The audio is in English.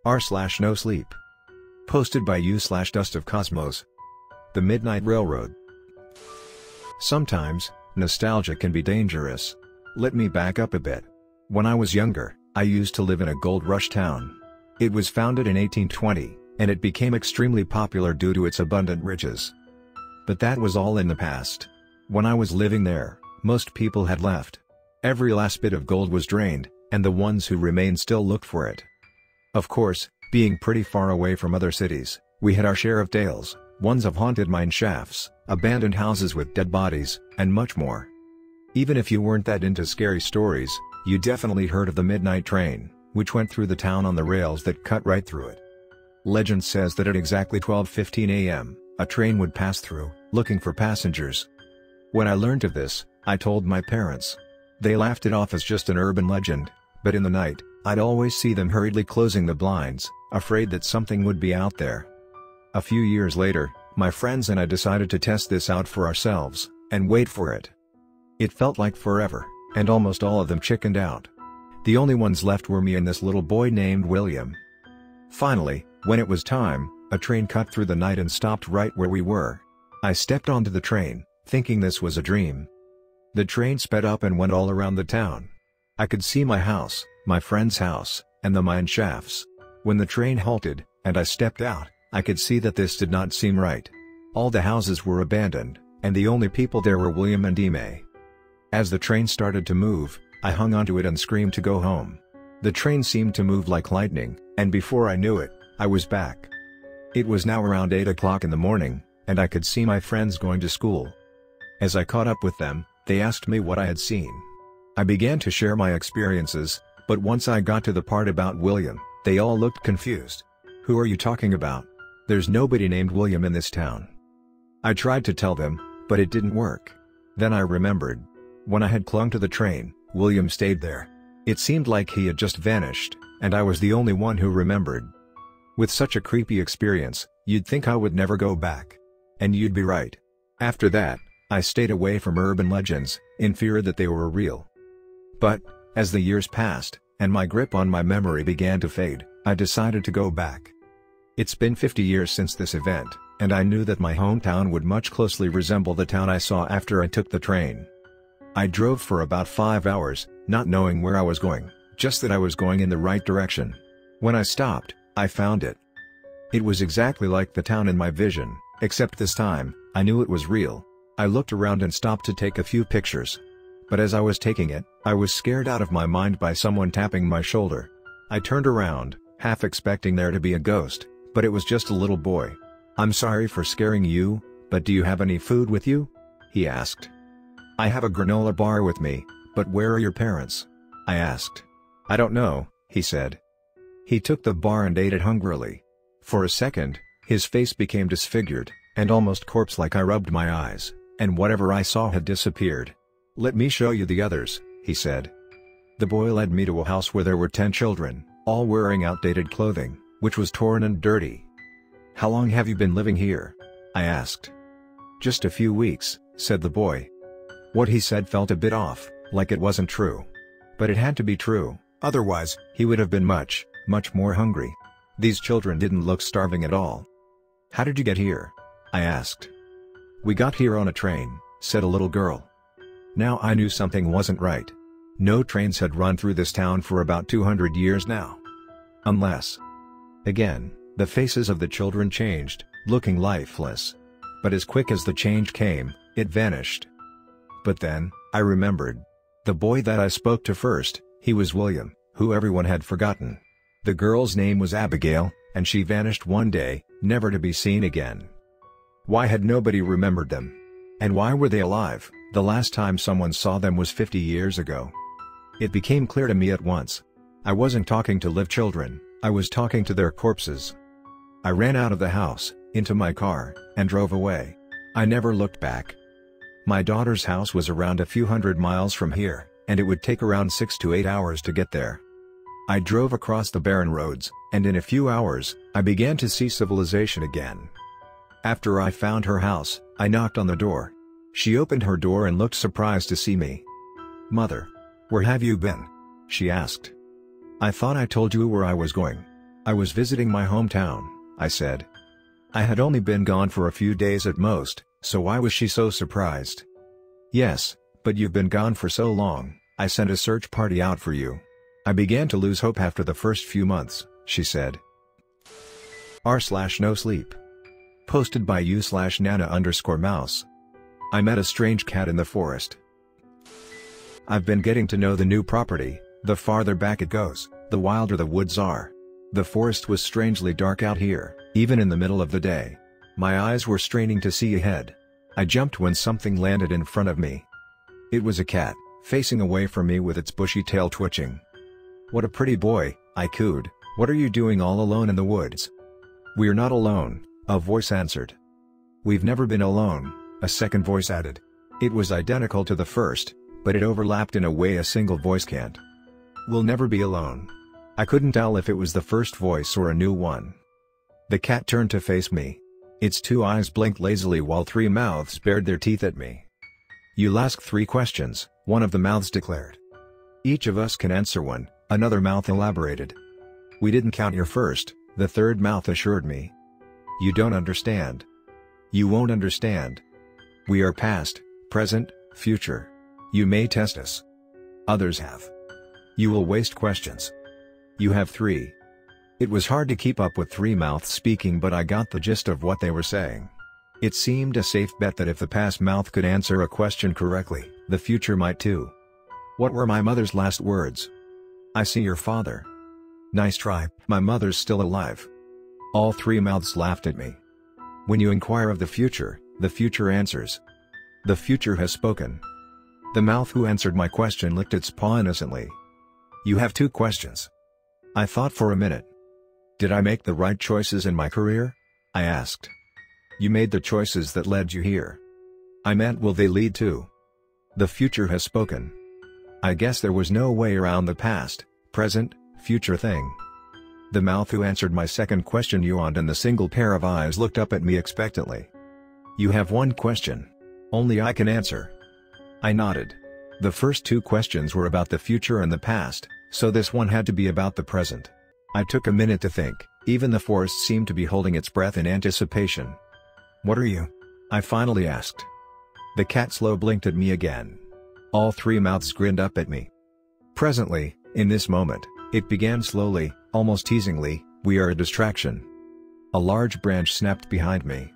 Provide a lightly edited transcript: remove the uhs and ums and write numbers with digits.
r/NoSleep. Posted by u/Dust of Cosmos. The Midnight Railroad. Sometimes, nostalgia can be dangerous. Let me back up a bit. When I was younger, I used to live in a gold rush town. It was founded in 1820, and it became extremely popular due to its abundant riches. But that was all in the past. When I was living there, most people had left. Every last bit of gold was drained, and the ones who remained still looked for it. Of course, being pretty far away from other cities, we had our share of tales, ones of haunted mine shafts, abandoned houses with dead bodies, and much more. Even if you weren't that into scary stories, you definitely heard of the midnight train, which went through the town on the rails that cut right through it. Legend says that at exactly 12:15 a.m., a train would pass through, looking for passengers. When I learned of this, I told my parents. They laughed it off as just an urban legend, but in the night, I'd always see them hurriedly closing the blinds, afraid that something would be out there. A few years later, my friends and I decided to test this out for ourselves, and wait for it. It felt like forever, and almost all of them chickened out. The only ones left were me and this little boy named William. Finally, when it was time, a train cut through the night and stopped right where we were. I stepped onto the train, thinking this was a dream. The train sped up and went all around the town. I could see my house, my friend's house, and the mine shafts. When the train halted, and I stepped out, I could see that this did not seem right. All the houses were abandoned, and the only people there were William and Ime. As the train started to move, I hung onto it and screamed to go home. The train seemed to move like lightning, and before I knew it, I was back. It was now around 8 o'clock in the morning, and I could see my friends going to school. As I caught up with them, they asked me what I had seen. I began to share my experiences, but once I got to the part about William, they all looked confused. "Who are you talking about? There's nobody named William in this town." I tried to tell them, but it didn't work. Then I remembered. When I had clung to the train, William stayed there. It seemed like he had just vanished, and I was the only one who remembered. With such a creepy experience, you'd think I would never go back. And you'd be right. After that, I stayed away from urban legends, in fear that they were real. But, as the years passed, and my grip on my memory began to fade, I decided to go back. It's been 50 years since this event, and I knew that my hometown would much closely resemble the town I saw after I took the train. I drove for about 5 hours, not knowing where I was going, just that I was going in the right direction. When I stopped, I found it. It was exactly like the town in my vision, except this time, I knew it was real. I looked around and stopped to take a few pictures. But as I was taking it, I was scared out of my mind by someone tapping my shoulder. I turned around, half expecting there to be a ghost, but it was just a little boy. "I'm sorry for scaring you, but do you have any food with you?" he asked. "I have a granola bar with me, but where are your parents?" I asked. "I don't know," he said. He took the bar and ate it hungrily. For a second, his face became disfigured, and almost corpse-like. I rubbed my eyes, and whatever I saw had disappeared. "Let me show you the others," he said. The boy led me to a house where there were 10 children, all wearing outdated clothing, which was torn and dirty. "How long have you been living here?" I asked. "Just a few weeks," said the boy. What he said felt a bit off, like it wasn't true. But it had to be true, otherwise, he would have been much more hungry. These children didn't look starving at all. "How did you get here?" I asked. "We got here on a train," said a little girl. Now I knew something wasn't right. No trains had run through this town for about 200 years now. Unless... Again, the faces of the children changed, looking lifeless. But as quick as the change came, it vanished. But then, I remembered. The boy that I spoke to first, he was William, who everyone had forgotten. The girl's name was Abigail, and she vanished one day, never to be seen again. Why had nobody remembered them? And why were they alive? The last time someone saw them was 50 years ago. It became clear to me at once. I wasn't talking to live children, I was talking to their corpses. I ran out of the house, into my car, and drove away. I never looked back. My daughter's house was around a few hundred miles from here, and it would take around 6 to 8 hours to get there. I drove across the barren roads, and in a few hours, I began to see civilization again. After I found her house, I knocked on the door. She opened her door and looked surprised to see me. "Mother, where have you been?" she asked. "I thought I told you where I was going." I was visiting my hometown, I said. I had only been gone for a few days at most, so why was she so surprised? Yes, but you've been gone for so long, I sent a search party out for you. I began to lose hope after the first few months, she said. r/NoSleep. Posted by u/Nana_mouse. I met a strange cat in the forest. I've been getting to know the new property. The farther back it goes, the wilder the woods are. The forest was strangely dark out here, even in the middle of the day. My eyes were straining to see ahead. I jumped when something landed in front of me. It was a cat, facing away from me with its bushy tail twitching. "What a pretty boy," I cooed. "What are you doing all alone in the woods?" "We're not alone," a voice answered. "We've never been alone," a second voice added. It was identical to the first, but it overlapped in a way a single voice can't. "We'll never be alone." I couldn't tell if it was the first voice or a new one. The cat turned to face me. Its two eyes blinked lazily while three mouths bared their teeth at me. "You'll ask 3 questions, one of the mouths declared. "Each of us can answer one," another mouth elaborated. "We didn't count your first," the third mouth assured me. "You don't understand." "You won't understand. We are past, present, future. You may test us. Others have. You will waste questions. You have 3. It was hard to keep up with 3 mouths speaking, but I got the gist of what they were saying. It seemed a safe bet that if the past mouth could answer a question correctly, the future might too. "What were my mother's last words?" "I see your father." "Nice try, my mother's still alive." All 3 mouths laughed at me. "When you inquire of the future answers. The future has spoken." The mouth who answered my question licked its paw innocently. "You have 2 questions." I thought for a minute. "Did I make the right choices in my career?" I asked. "You made the choices that led you here." I meant, will they lead to? The future has spoken. I guess there was no way around the past, present, future thing. The mouth who answered my second question yawned and the single pair of eyes looked up at me expectantly. "You have 1 question. Only I can answer." I nodded. The first 2 questions were about the future and the past, so this one had to be about the present. I took a minute to think, even the forest seemed to be holding its breath in anticipation. "What are you?" I finally asked. The cat slow blinked at me again. All 3 mouths grinned up at me. "Presently, in this moment," it began slowly, almost teasingly, "we are a distraction." A large branch snapped behind me,